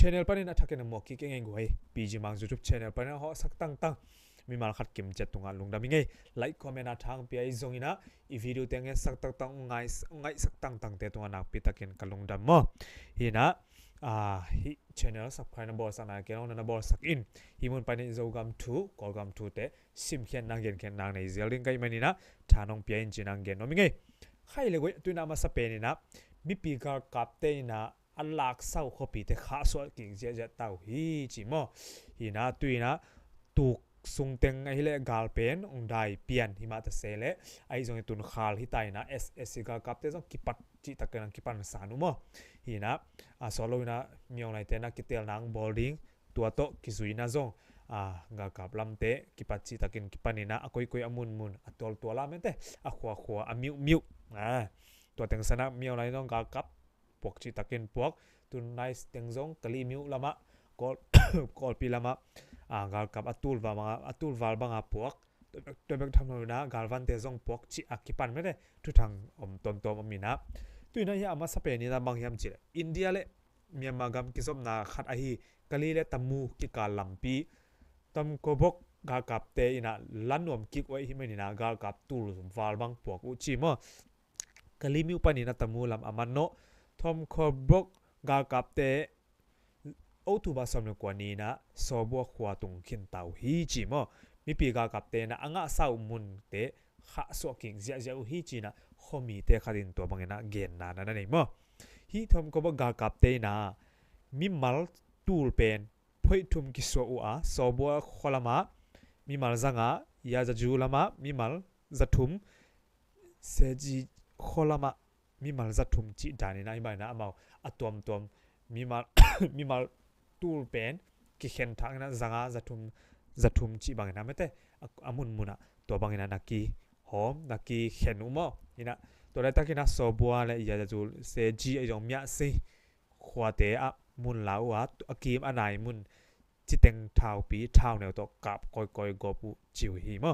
channel panin athaken mo ki ke ngeng goi pg mang youtube channel panin ho sak tang tang mi mal khat kim chet tunga lungda mi ngai like comment athang pi ai zongina I video tenge sak tak tang ngai sak tang tang te tunga nak pi takin kalungda mo hina hi channel subscribe na bol sana ke na bol sak in himun panin zogam 2 kolgam 2 te sim khen nang gen khen nang nei zelding kai manina thanong pi in jinang gen no mi ngai khai le goi tuina ma sa pe ni na mi pi ka kap te na Alak sau copy te khá suah kinh zia tàu hi chỉ mo hi na tùy na tu sung teng ai le gal pen ong dai pian hi ma ta se le ai zong tun khal hi tai na ss ga kap te zong kipat chi takan kipan sanu mo hi na a solo na miong lai te na kitel nang boarding tua to kizui na zong ga kap lam te kipat chi takin kipanina akoi koi amun mun atol to la mente a khua a miu tua teng sana miong lai nong ga kap pok chi takin pok tu nice teng zong kali miu lama kol pi lama gal kap atul val banga pok to bek tham na gal van te zong pok chi akipan me de tu thang om tom amina tu na ya ama sape ni na mang yam chi India le Myanmar gam ki som na khat a hi kali le tamu ki ka lampi tam ko bok gal kap te ina lanom ki oi hi me ni na gal kap tul val bang pok u chi mo kali miu pani na tamu lam amano thom kho bok ga kap te o tu ba som ko ni na so bo khwa tung khin tau hi chi mo mi pi ga kap te na anga sau mun te kha so king zia hi chi na khomi te kharin to bangena gen na nei mo hi thom ko bok ga kap te na mi mal tul pen phoi thum ki so u a so bo kholama mi mal zanga ya za ju lama mi mal zathum seji kholama mi mal zathum chi dani na ibai na amau atom mi mal tul pen ki khen thang na zanga zathum chi bang na mete amun muna to bang na naki hom naki khen umo ina to la takina so bua le ya ju se ji ai jong mya se khwa te a mun lau a akim anai mun chi teng thau pi thau ne to kap koi go pu chiu hi mo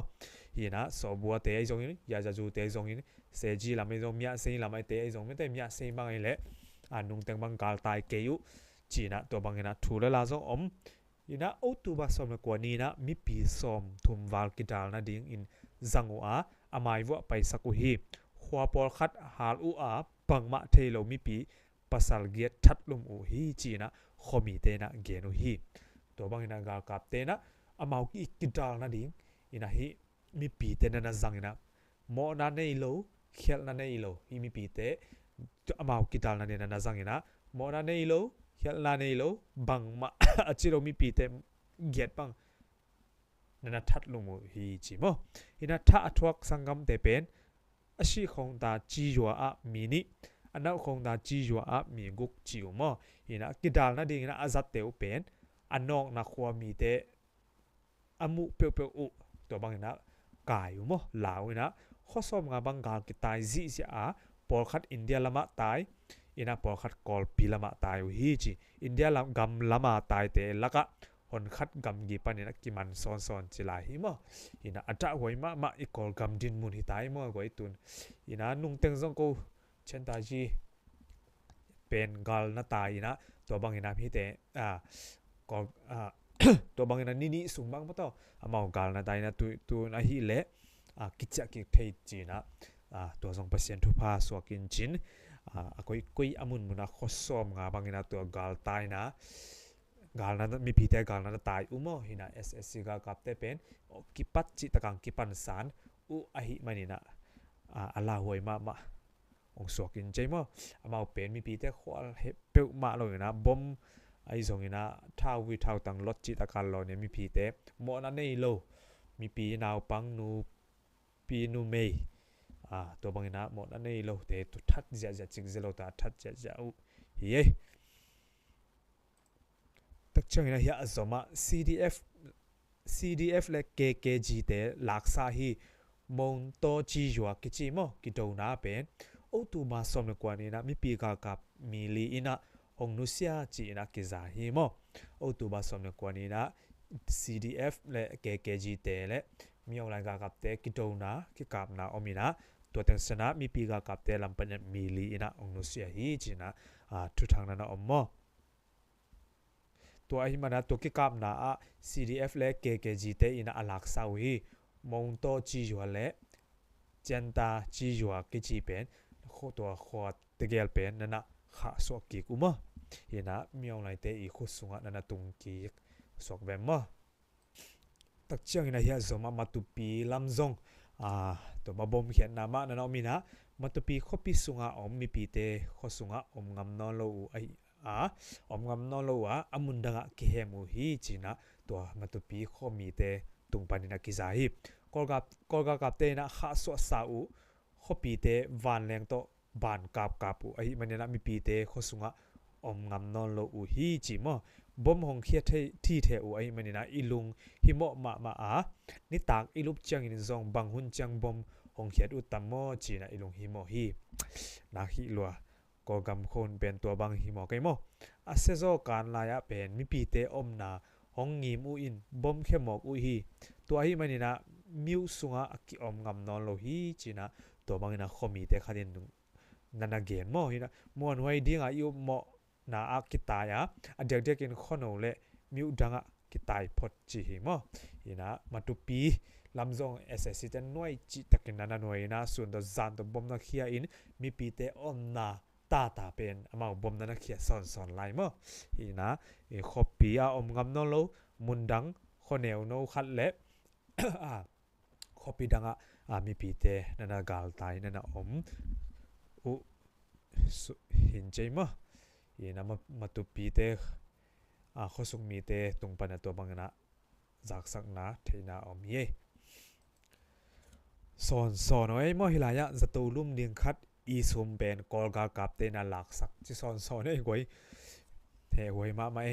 hina so bua te ai jong ya ju te jong ni se ji la me jong mya se la mai te ai jong me te mya se bang ai le nung teng bang gal tai ke yu chi na to bang na thu la zo om ina o tu ba som ko ni na mi pi som thum wal ki dal na ding in zangu a amai wo pai saku hi khwa pol khat hal u a pang ma the lo mi pi pasal giat that lum u hi chi na khomi te na genu hi to bang na gal kap te na amau ki dal na ding ina hi mi pi te na zang na mo na nei lo khel na nei lo hi mi pi te amau ki dal na ne na zang ina mo na nei lo khel na nei lo bang ma achiro mi pi te get bang na that lum u hi chi mo ina tha athuak sangam te pen ashi khong ta chi yua a mi ni anau khong ta chi yua a mi guk chiu mo ina ki dal na ding na azat te u pen anong na khwa mi te amu pe u to bang na kai u mo lau ina khosom nga bang gal ki tai zi a por khat India lama tai ina por khat kol pi lama tai u hi chi India lam gam lama tai te laka hon khat gam gi panina ki man son chi lai hi mo ina ata hoi ma i kol gam din mun hi tai mo goi tun ina nung teng zong ko chen ta ji pen gal na tai ina to bang ina hi te kol to bang ina ni sung bang mo to amau gal na tai na tu na hi le kicha ki thei chi na to zong pasien thu pa so kin chin akoi amun muna khosom nga bangina to gal tai na gal na mi pi te gal na tai umo hina ssc ga kap te pen kipat chi takang kipan san u ahi manina ala hoi ma ong so kin chei mo amau pen mi pi te khwal he pe ma lo na bom ai zong ina thau tang lot chi takal lo ne mi pi te mo na nei lo mi pi naw pang nu pi nu mei to bangina mo na nei lo te tu that zia ching zelo ta that zia u hi tak chang na ya azoma cdf le kkg te laksa hi mon to chi yua ki chi mo ki do na pen o tu ma som na kwa ni na mi pi ka kap mi li ina hong nu sia chi na ki za hi mo o tu ba som na kwa ni na cdf le kkg te le miong lai ga kap te ki do na ki kap na omina to teng sana mi pi ga kap te lam pan mi li ina ong nu sia hi chi na thu thang na om mo ตัวไอ้มันนะตัวกิกามนะ CDF เล่ KKG เตอินะอลักษาวีมงโตจีจัวเล่เจนตาจีจัวกิจีเป็นตัวขวดเตเกลเป็นนั่นนะข้าสวกิกุมะเห็นนะมีอะไรเตอีขุสุงะนั่นนะตุงกิกสวกแบบมะตักเชียงนะเฮียสมมาตุปีลำซงตัวมาบอมเขียนนามานั่นเอามีนะมาตุปีข้อปีสุงะอมมีปีเตข้อสุงะอมงำนอนโลไออมงำนอนโลอามุนดังะกิเฮมูฮีจีนะตัวมาตุปีข้อมีเตตุงปานินากิซาฮิกอลกับเตนะข้าสวสาอูข้อปีเตวันแรงโตบานกับอูไอมันเนี่ยนะมีปีเตข้อสุงะอมงำนอนโลอูฮีจีมอบอมหงเคียที่เทอูไอมันเนี่ยนะอีลุงฮิโมมานี่ตากอีลุบจังอินซองบังหุนจังบอมหงเขียดอุตตมโมจีนะอีลุงฮิโมฮีนาฮิลัวก็กำคนเป็นตัวบังฮิโมไกโมอาเซโซการลายเป็นมีปีเตอมนาหงงีมอุอินบอมเข้มอกอุฮีตัวฮิมันเนี่ยนะมิวสุงะกิอมงำนอนโลฮีจีนะตัวบังนะขมีเตขัดินนันนาเกนโมฮินะมวนไว้ดิ้งอายุโมนาอากิตายเด็กๆกินข้าวเหนียวเละมิวดังกิตายพอจีหิมอฮินะมาตุปีลำซงเอสเอสเตนหน่วยจิตกินนันหน่วยนะส่วนตัวจานตัวบอมนักเขียอินมีปีเตออนนาตาเป็นมาบอมนักเขียสอนไล่มอฮินะขบปีอมกำนอโลมุนดังข้าวเหนียวโนขัดเละขบปีดังมีปีเตนันกาลตายนันอมอุหินใจมอฮินะมาตุปีเตข้อสุงมีเตตรงปันตัวบังนะจากสักนะเทนาอมเย่สอนไว้มอหิลายะจะตูลุ่มเดียงคัดอีซุมเป็นกอลกากับเตนาหลักสักที่สอนไอ้หวยเทหวยมาไม่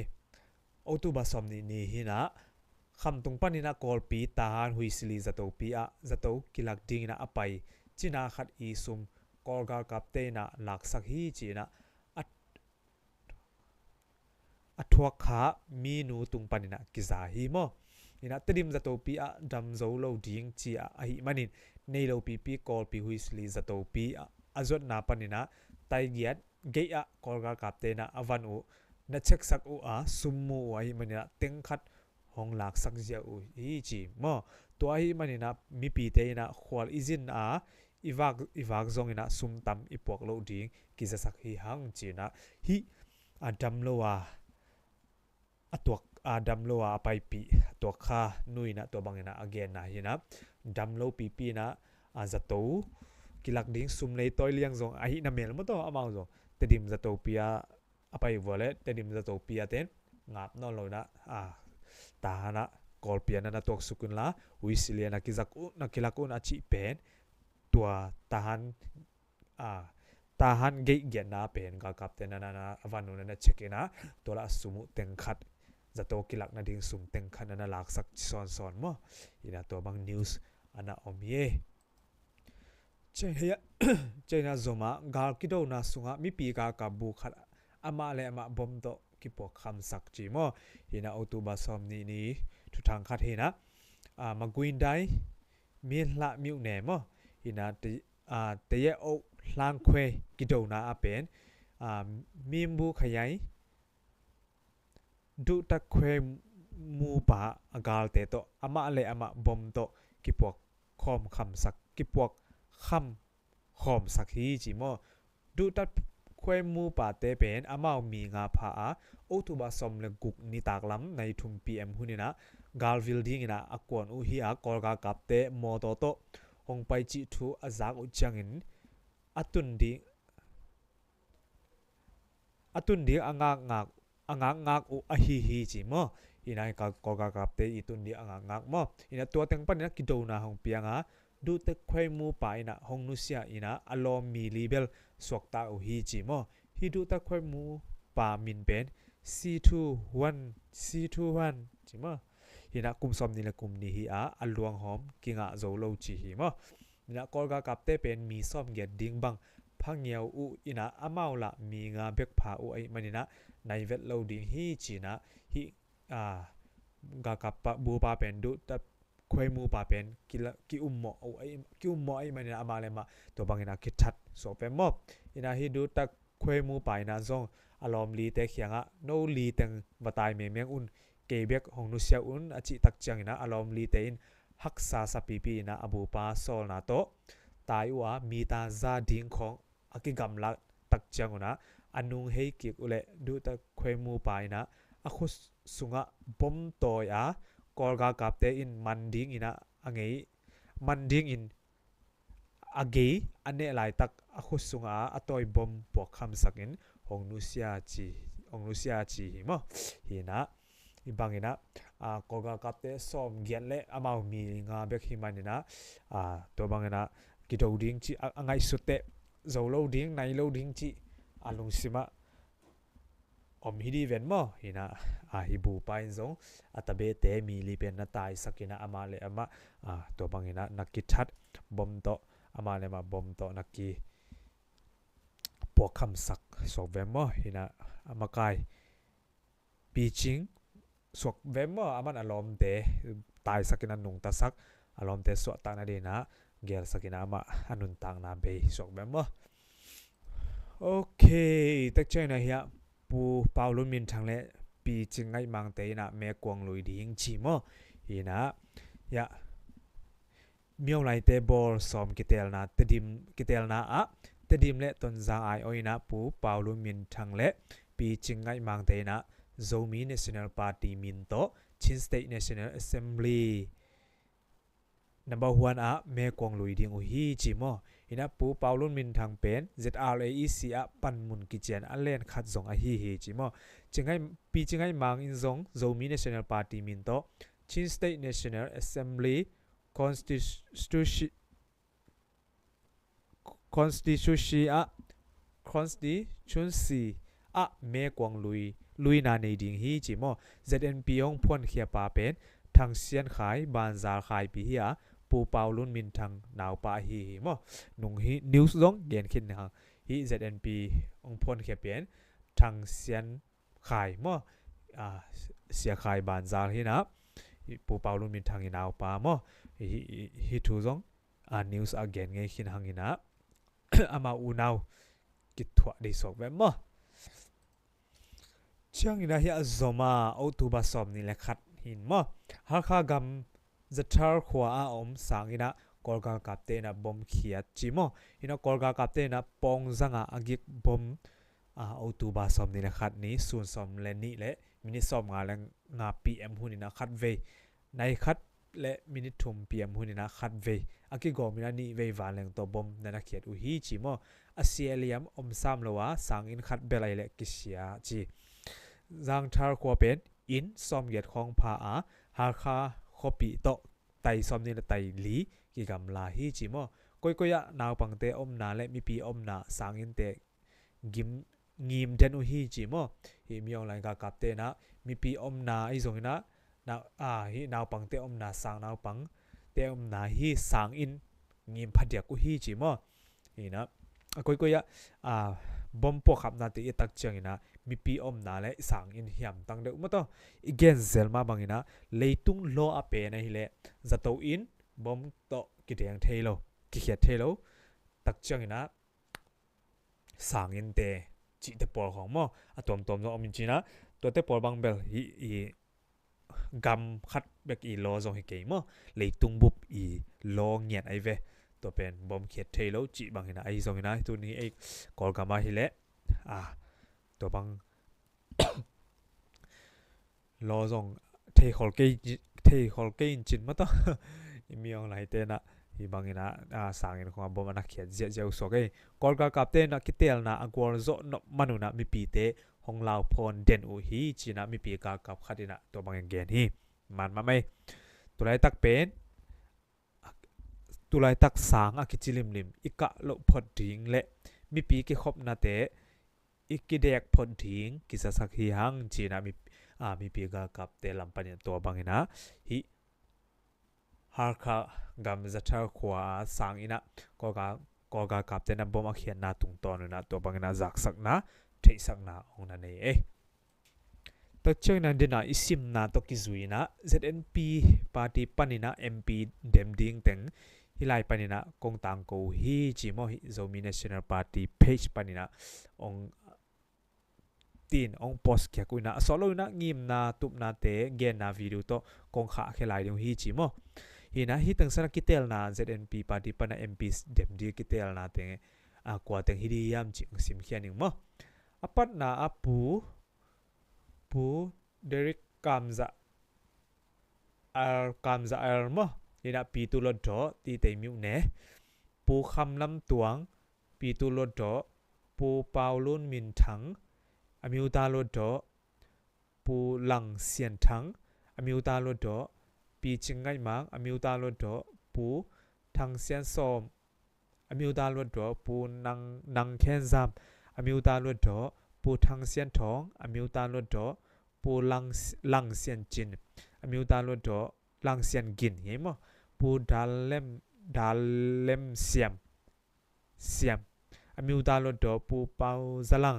โอตุบาสอมนี่ฮินะคำตรงปันนี่นะกอลปีตาฮันหุยสิลีจะตูปีจะตูกิลักดิ้งนะอไปจีนาคัดอีซุมกอลกากับเตนาหลักสักฮีจีนะอัทวขามีนูตุงปันนะกิซาฮิโมนี่นะตดิมจะโตปีดัมโซโลดิ้งจีอหิมันินในโลปีกอลปีฮุยสลีจะโตปีจดนาปันนะไตเกียดเกียกอลกากับเตนะอวันอูนัดเช็คสักอูซุมมูอหิมันนะเต็งคัดห้องหลักสักเจียอูฮีจีโมตัวอหิมันนะมีปีเตนะขวาอิจินอีวากซงนะซุมตัมอีปวกโลดิ้งกิจะสักฮีฮังจีนะฮีดัมโลตัวดัมโลไปปีตัวข้านุยนะตัวบางนะ again นะฮินะดัมโลปีนะจะโตกิลักดิ้งซุมเลยตัวเลี้ยงซงไอ้นั่นเมลมันต้องเอามาซงแต่ดิมจะโตปีไปวัวเล่แต่ดิมจะโตปีเต้นงับนอนเลยนะตานะกอลปีนั้นตัวสุกุนละวิสิเลียนักกิลักอุนอาชีเป็นตัวทหารเกียนะเป็นกับเต้นนะวันนู้นนะเช็คนะตัวละสมุเต็งขัดจะโตกิลักนาดิ้งสุ่มเต็งขันนั่นหลักสักสอนมั้งอีน่าตัวบางนิวส์อันน่ะอมเย่เจน่าจมา กาลกิโดน่าสุงะมีปีกากับบุขัดเลอามาบอมโตกิปวกคำสักจีมั้งอีน่าออตูบาสอมนี่ทุกทางขัดเห็นนะมากุยนได้มีละมิวเนมั้งอีน่าเตยโอลางเควกิโดน่าเป็นมีมบุขยายดูตะเควมูปะกาลเตโตเลอามาบอมโตกิปวกคอมคำสักกิปวกคำคอมสักฮีจิโมดูตะเควมูปะเตเป็นมีงาผาโอตุบาสมเลกุกนิตากลัมในทุมพีเอ็มหุนี่นะกาลวิลดิ้งนะกวนอุฮิกอลกากับเตโมโตโตหงไปจิทูจากอุจังอินอตุนดีangak u ahi chi mo ina ka koga kapte itun di angak mo ina tua teng pan na kidona hong pianga du te khwai mu pa ina hong nusia ina alom mi libel swakta u hi chi mo hi du ta khwai mu pa min pen c21 chi mo ina kum som ni la kum ni hi aluang hom kinga zo lo chi hi mo ina koga kapte pen mi som ge ding bangพังเงียวอุอินะละมีงาเบกผาอุไอมันนี่นะในเวทเราดิ้งฮีจีนะฮีกากับปะบูปาเป็นดุแต่ควยมูปาเป็นกิอุมโมไอมันนี่นะเลยมาตัวบางอินะคิดชัดโซเปมอบอินะฮีดูแต่ ควยมูไปนะซงอารมณ์ลีเตเขียงอะโนลีเต็งมาตายเมียงเมียงอุ่นเกเบกของนุเซียอุ่นอจิตักจังนะอารมณ์ลีเตอินฮักษาสปีปีนะอบูปาโซลนาโตตายว่ามีตาซาดิงของอากิกำลักตักจังนะอันนุงเฮกิกอุเลดูตะควยมูไปนะอะคุสุงะบอมโตยะกอลกากับเตอินมันดิงอินะอังเงมันดิงอินอเกอันเนลายตักอะคุสุงะอะตอยบอมปวกคำสักินองนุเซียจีหิมะหินะอีบางหินะกอลกากับเตสอมเกียนเละอามามีงาเบกหิมันหินะตัวบางหินะกิโดดิ้งจีอังไงสุดเตโซโลดิ้งไนโลดิ้งจีอาลุงซิมะอมฮิดีเวนมอหินะฮิบูไปซงอัตเบเตมีลีเป็นนาตายสักินะอามาเลอามาตัวบางหินะนักกิชัดบอมโตอามาเลมาบอมโตนักกีปวกคำสักสวกเวมมอหินะอามากายปีจิงสวกเวมมออามันอารมณ์เตตายสักินะนุงตาสักอารมณ์เตสวกตานาดีนะเกียร์สักินะอามาอนุนตังนาเบยสวกเวมมอโอเคตักใจนะเฮียปูเปาลุนมินทางเละปีจิงไงมังเตนะเมกวงลุยดิงชีมอหินะยะมีอะไรเตบอลสอมกิเตลนาเตดิมกิเตลนาเตดิมเละตนจางไอโอยนะปูเปาลุนมินทางเละปีจิงไงมังเตนะโซมี National Party มินโตชิน State National Assembly number 1เมกวงลุยดิงอุฮีจิมอหินะปูเปาลุนมินทางเป็น ZRAEC ปันมุนกิเจนอันเล่นขัดซงฮีจิมอจิงไงปีจิงไงมังอินซงโซมี National Party มินโตชิน State National Assembly constituency เมกวงลุยนาในดิงฮีจิมอ ZNP องพ่นเขียปาเป็นทางเซียนขายบานซาขายปีเฮียปูเปาลุนมินทางนาวปาฮีมอนุงฮีนิวส์ลงเกนคินนะฮี ZNP องพ่นเขียเป็นทางเซียนขายมอเสียขายบานซาฮีนะปูเปาลุนมินทางนาวปามอฮิทูซงนิวส์อเกนไงคินหังอินะอามาอูนาวกิดถั่วได้สอกแบบมอเชียงอินะเฮียซอมาออตูบาซอมนี่แหละขัดหินมอฮักขากำจะทาร์ขวาอมสังอินะกอลกากับเตนะบอมเขียดจิมออินะกอลกากับเตนะปองจังอากิกบอมออตูบาซอมนี่แหละขัดนี้ส่วนซอมเลนี่แหละมินิซอมงาปีเอ็มหุ่นนะขัดเวในขัดและมินิทุมเปียมหุ่นนะขัดเวอากิโกมินานี่เววานแรงตัวบอมนันเขียดอุฮีจิมออาเซียเลียมอมซามละวะสังอินขัดเบลัยเล็กกิเสียจีจังทาร์ควาเป็นอินซอมเกียดของพาฮาคาคอปีโตไตซอมนี่ละไตลีกิกำลาฮีจิมอก้อยนาวปังเตอมนาและมีปีอมนาสังอินเตกิมงิมเดนอุฮีจิมอฮิมีออนไลน์กับเตนะมีปีอมนาไอซงนะนาฮินาวปังเตอมนาสังนาวปังเตอมนาฮิสังอินงิมพัดยากุฮีจิมอฮินะก้อยบอมปอขับนาตีตักเชียงนะมีปีอมนาและสังอินเหียมตั้งเด็กมาต่ออีเกนเซลมาบางนะเลยตุงโลอาเปนะฮิเลจะโตอินบอมโตกิเดียงเทโลกิเขียดเทโลตักเชียงนะสังอินเตจิเตปอลของมอตัวมอมินจีนะตัวเตปอลบางเบลอีกำคัดเบกอีโลซองฮิเกมอเลยตุงบุบอีโลเงียดไอเวตัวเป็นบอมเขียดเทโลจิบางนะไอซองนะตัวนี้ไอกอลกามาฮิเลตัวบางรอส่งเทคอลเกนจินมาต่อมีอะไรเตนะที่บางนะสั่งเงินของบอมนักเขียนเจ้าสกกอลกากับเตนะคิเตลนะอักวอลโซนมนุนะมีปีเตของเราพรเดนอุฮีจีนะมีปีกากับขัดนะตัวบางเกนฮีมันมาไม่ตัวไรตักเป็นตัวไรตักสังอากิจิลิมอีกะโลพอดิ้งเละมีปีกิคบนาเตอีกกิเด็กพอดิ้งกิสักฮีหังจีนะมีปีกากับเตลัมปันตัวบางนะฮิฮาร์คากำจัดขวาสังอินะก็กับเตนะบอมเขียนนาตุงตอนนะตัวบางนะจักสักนะเทสักนะองนั่นเองตัดเชือกนั้นเดนะอิสิมนะตกิจุยนะ ZNP ปาร์ตี้ปันนะ MP เดมดิ้งเต็ง ฮิไลปานินะกงตังกูฮีจิโมฮิโซมี National Party Page ปานินะองตีนองโพสแค่กุยนะสโลนะงิมนาตุบนาเตเกนนาวิดีโอโตกงขาแค่ไลเดียวฮีจิโมฮินะฮิตังสระกิเตลนา ZNP Party ปานะ MP เดมดีกิเตลนาเตงกว่าเตงฮิดียามจิงสิมเขียนิงโมอปัตนาอปูเดริกกัมซาอัลโมฮินะปีตุลดอตีเตมิวเนปูคำลำตวงปีตุลดอปูเปาลุนมินทังอมิวตาลดอปูหลังเซียนทังอมิวตาลดอปีจิงไงมังอมิวตาลดอปูทังเซียนซอมอมิวตาลดอปูนังแคนซามอมิวตาลดอปูทังเซียนทองอมิวตาลดอปูหลังเซียนจินอมิวตาลดอหลังเซียนกินเห็นมั้ยปูดัลเลมเซียมอมิวตาลดอปูเปาซาลัง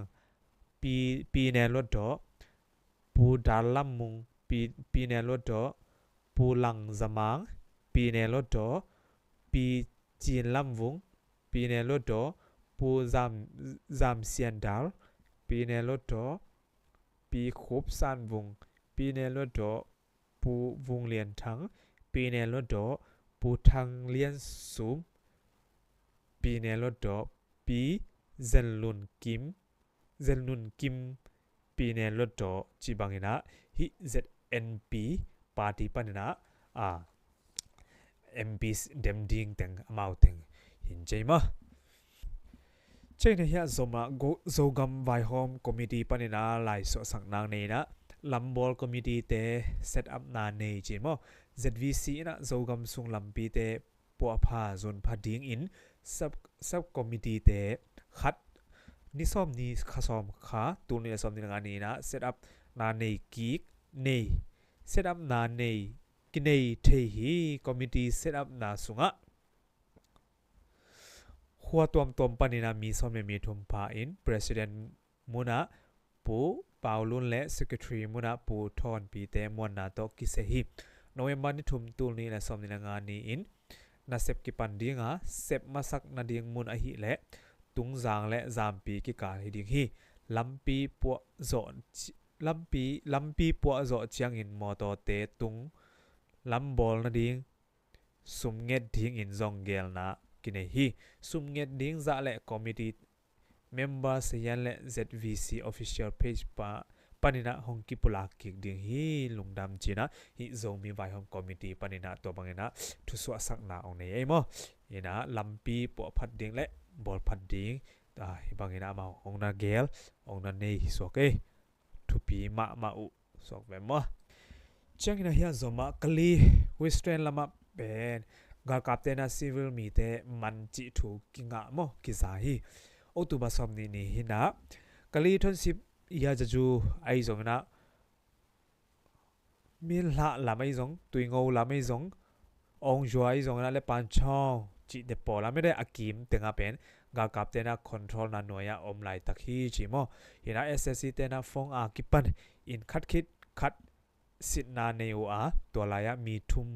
ปีเนลดอปูดัลลัมมุงปีเนลดอปูหลังซามังปีเนลดอปีจีนลัมวุงปีเนลดอปูซามเซียนดัลปีเนลดอปีคุบซานวุงปีเนลดอปูวุงเลียนทังปีเนลดอปูทังเลียนซูมปีเนลดอปีเซนลุนกิมปีเนลดอจีบังอินะฮิ ZNP ปาร์ตี้ปันนะMP เดมดิงเต็งอมาวเต็งหินใจมาเช่นเฮียโซมาโซกัมไวโฮมคอมมิตี้ปันนะไลโซสังนางเนนะลัมบอลคอมมิตี้เตเซตอัพนาเนจิมอ ZVC นะโซกัมซุงลัมปีเตปัวพาโซนพาดิงอินซับคอมมิตี้เตขัดนิสอมนี้ข้าซ้อมขาตูนี่ซ้อมในงานนี้นะเซตอัพนาเนกิกเนเซตอัพนาเนกินเนเทฮีคอมมิตี้เซตอัพนาสุงะหัวตัวปนินามีซ้อมมีทุมพาอิน President มุนะปูเปาลุนและ Secretary มุนะปูทอนปีเตมวนนาโตกิเซฮีโนเวมบานี่ทุมตูนี่และซ้อมในงานนี้อินนาเซปกิปันดิงะเซปมาสักนาดิงมุนอหิและตุงจางและจามปีกิกาฮิดิงฮีลัมปีปัวโจลัมปีปัวโจเจียงอินมอโตเตตุงลัมบอลนาดิงสุมเงดดิงอินจงเกลนะกินฮีสุมเงดดิงจะและคอมมิตี้เมมเบอร์เซียนและ ZVC Official Page ปานินะฮงกิปุลากิกดิงฮีลุงดำจีนะฮิโซมีไวฮอมคอมมิตี้ปานินะตัวบังเงินะทุสวสักนาองในไอ้โมยินะลัมปีปัวพัดดิงและบอลพัดดิงบางเงินะมาองนาเกลองนาเนฮิสวกทุปีมาอุสวกแบบมั้เจ้าเงินะเฮียโซมากลีวิสเทนลามาเป็นกากับเตนะซิวิลมีเตมันจิถูกิงะโมกิซาฮีโอตุบาซอมนี่ฮินะกลีทนสิบยาจะจูไอซงนะมีละลาไม่ซงตุยงูลาไม่ซงองจวยซงนะเลปันช่องจิเดปอลาไม่ได้อากิมเต็งอาเป็นกากับเตนะคอนโทรลนันหน่วยอมไลตักฮีจิโมฮินะ SSC เตนะฟงอากิปันอินคัดสินาเนวอาตัวลายมีทุม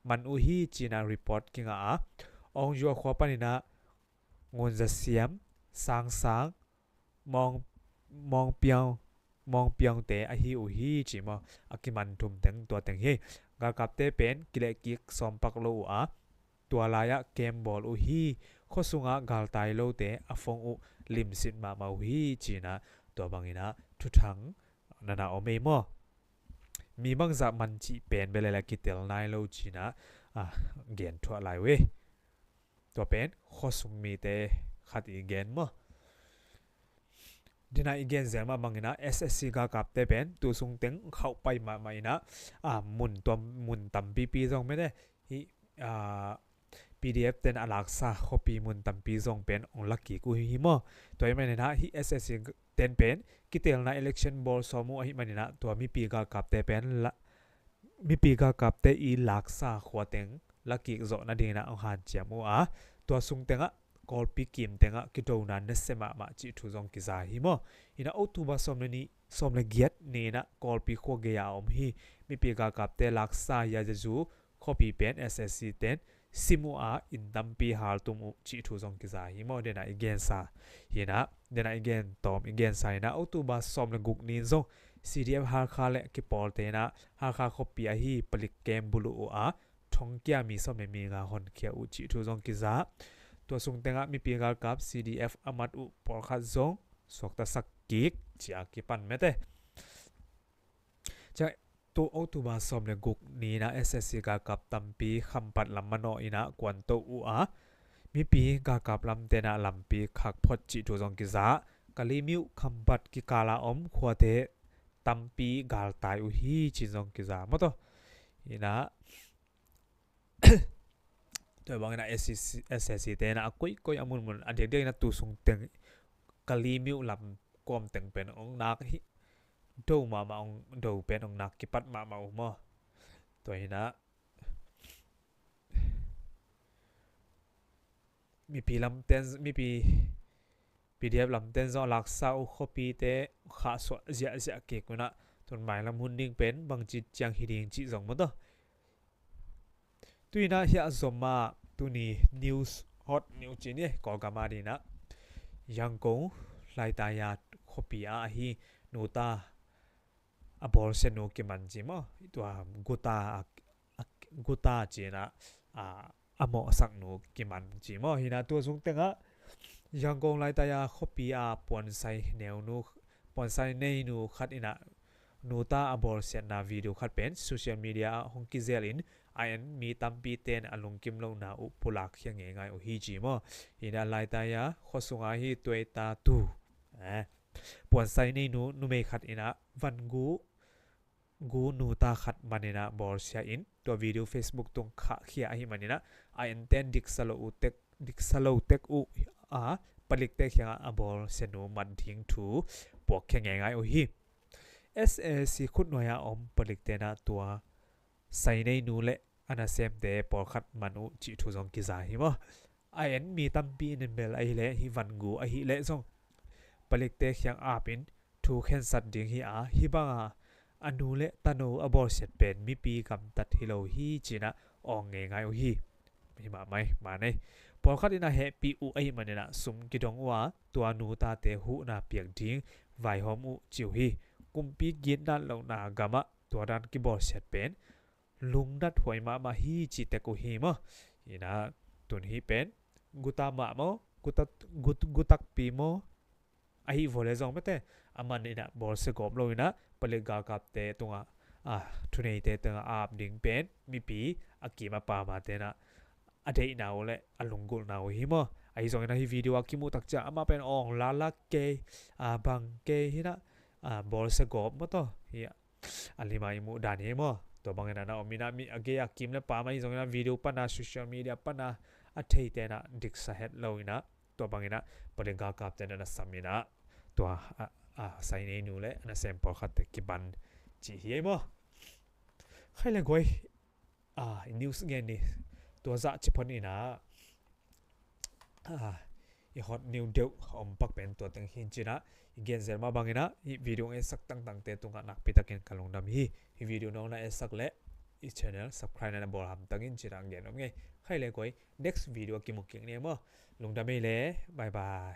มันอุฮีจีนารีพอร์ตกิงอาองจัวขวาปันนะงวนจะเสียมสางมองเปียงเตอฮีอุฮีจีมอากิมันทุมเต็งตัวเต็งเฮกากับเตเป็นกิเลกิกสอมปักโลอาตัวลายเกมบอลอุฮีข้อสุงากาลไตโลเตอฟงอุลิมสินมาอุฮีจีนะตัวบางอินะทุทังนานาโอเมโมมีบางจากมันจีเป็นไปเลยละกิเตลนายโลจีนะเกียนทั่วหลายเวตัวเป็นข้อสุงมีเตขัดอีเกนมั้งดินาอีเกนเซมาบางนะ SSC กากับเตเป็นตัวสุงเต็งเข้าไปมาไม่นะมุนตัมปีจงไม่ได้ฮีPDF เต็นอลักษาคอปีมุนตัมปีจงเป็นองลักกี้กูฮิโมตัวไม่ได้นะฮี SSC เต็นเป็นกิเตลนา election ball สมุฮิมันนะตัวมีปีกากับเตเป็นละมีปีกากับเตอีลักษาขวดเต็งลักกี้โจนาดีนะองหันเจียมัวตัวสุงเต็งกอลปีกิมเต็งกิโดนันเนสมาจิทุจงกิซาฮิโมอินะโอตุบาสอมนี่สอมเลเกียดนี่นะกอลปีขวเกียอมฮีมีปีกากับเตลักษายาจูคอปีเป็น SSC เต็น simua in tampi hal tumu chi thu zong ki za hi mo dena again sa hina dena again tom again sa na autoba som le guk nin zong CDF har kha le ki pol te na har kha copy a hi palik kem bulu o a thong kya mi som me mi ga hon khia u chi thu zong ki za to sung tenga mi pi gal kap CDF amat u por kha zong sok ta sak kik chia ki pan mete cha to autoba som le guk ni na SSC ga kap tampi khampat lamano ina kwanto u a mi pi ga kap lam te na lampi khak phot chi thu zong ki za kali miu khampat ki kala om khwa te tampi gal tai u hi chi zong ki za mo to ina to bang na SSC te na koi amun mun adek dek na tu sung teng kali miu lam kom teng pen ong nak hi do ma ong do pen ong nak ki pat ma mo to ina mi pi lam ten mi pi PDF lam ten zo lak sau copy te kha suah ziah ke kuna ton mai lam hun ding pen bang chi chang hi ding chi zong mo to tuina hia zoma tuni news hot news chi ni ko ka ma di na yang ko lai ta ya copy a hi nuta abol se no ki man ji mo to guta chi na amo sak no ki man ji mo hi na to sung tenga yang gong lai ta ya copy a pon sai neu nu pon sai nei nu khat ina nuta abol se na video khat pen social media hong ki zelin ayan mi tampi ten alung kim lo na u pulak hyang nge ngai o hi ji mo ina lai ta ya khosunga hi toita tu pon sai nei nu me khat ina van gu nuta khat manina bor sia in to video Facebook tung kha khia hi manina ayan ten dik salo tek u a palik te khia abol senu man thing thu pok khe nge ngai o hi SAC khut noya om palik te na tua sai nei nu le ana sem te por khat manu chi thu zong ki za hi mo ayan mi tampi nen bel ai le hi van gu a hi le zong palik te khyang apin thu khen sat ding hi a hi ba anu le tano abol set pen mi pi kam tat hi lo hi china ong nge ngai o hi hi ma nei por khat ina happy u ai manena sum ki dong wa tua nu ta te hu na piak ding vai hom u chiu hi kumpi gin dan lo na gama tua dan ki bol set pen lung dat hoi ma hi chi te ko hi mo ina tun hi pen guta ma mo gutak pi mo ai vole zong mate aman ina bol se gop lo ina pale ga kap te tunga thunei te tunga ap ding pen mi pi akima pa ma te na adei na ole alungul na hi mo ai zong na hi video akimu takcha ama pen ong lala ke bang ke hina bol se gop mo to hi alima imu dan hi mo to bang na omina mi age akim le pa mai zong na video pa na social media pa na athei te na dik sa het lo ina to bang ina pale ga kap te na samina to sai nei nu le na sample khat te ki ban chi hi mo khai le goi news again niตัวจะชิพนี่นะอีฮอตนิวเดลอมปักเป็นตัวตั้งหินจีนะอีเกนเซอร์มาบางนะอีวิดีโอเอสักตั้งเตตุงกันนักพิทักษ์กันลงดำฮีอีวิดีโอน้องน่าเอสักเละอีช่องsubscribe นั่นบอลทำตั้งหินจีรังเดียนโอเคใครเลยก้อย next วิดีโอกิมุกเก่งเนี่ยมั้งลงดำไม่เละบายบาย